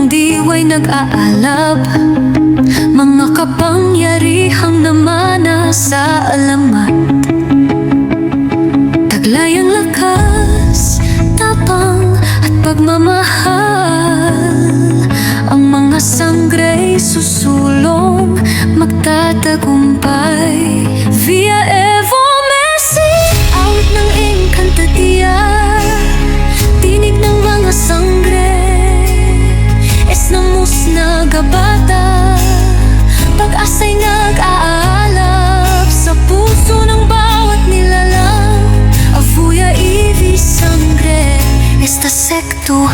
diway nag-aalab, mga kapangyarihang namana sa alamat. Taglay ang lakas, tapang at pagmamahal, ang mga sangrey susulong magtatagumpay. Via Evo Messi, awit ng Encantadia, tinig ng mga sangre, esnamos na gabata, pag-asa'y nag-aalab sa puso ng bawat nilalang. Avuya Ivi Sangre, esta sekto,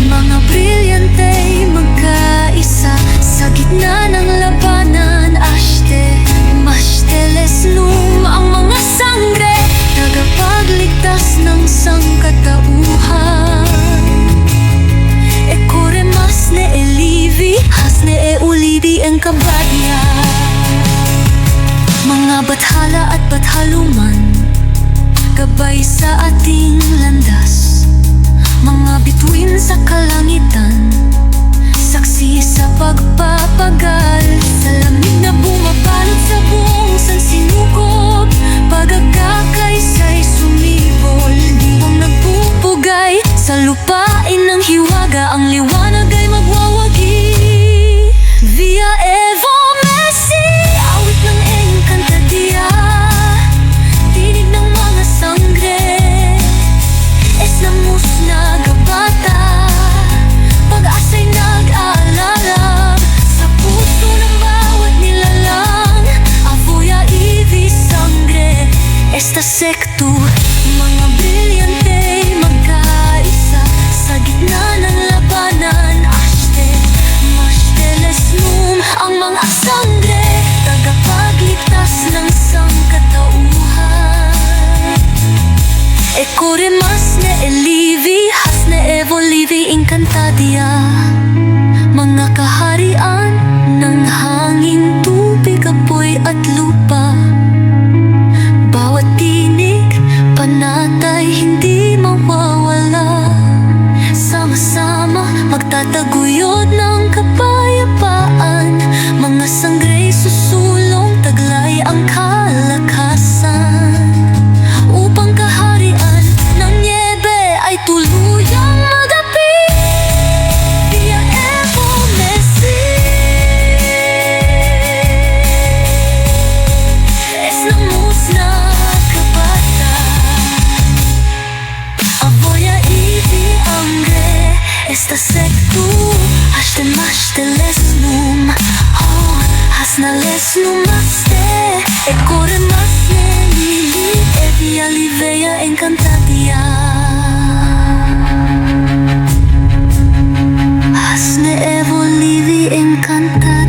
mga brilyanteng magkaisa sa gitna ng labanan. Ashte, Mashteles Num, ang mga sangre, tagapagligtas ng sangkatauhan. Ekore Masne Elivi, Hasne e Ulivi en Kabadya, mga bathala at bathaluman, gabay sa ating landas, mga bituin sa kalangitan, saksi sa pagpapagal, sa lamig na bumabalot sa buong sansinukob, pagkakaisa'y sumibol, diwang nagpupugay sa lupain ng hiwaga, ang liwanag ay magwawagi. Via Evo Messi, awit ng Encantadia, tinig ng mga sangre, esnamos na gabata, pag-asa'y nag-aalala sa puso ng bawat nilalang. Avuya Ivi Sangre, esta sekto, mga brilyante magkaisa sa gitna ng labanan. Ashte, Mashteles Num, ang mga sangre, tagapagligtas ng sangkatauhan. Ekore Masne Elivi, Hasne Evo Livi Encantadia, mga kaharian ng hangin, tubig, apoy at lupa, bawat tinig panatay, hindi mawawala. Sama-sama magtataguyod ng kapayapaan, mga sangrey susulong, taglay ang kalakasan, upang kaharian ng niebe ay tuluyang magapit. Via Evo Messi, esnamos na kabata, Avuya Ivi Angre, esta sekto, Ashte Mashteles Num, oh, Hasnales Numaste, Ekore Masne Lili, Evia Livea Encantadia, Hasne Evo Livi Encantadia.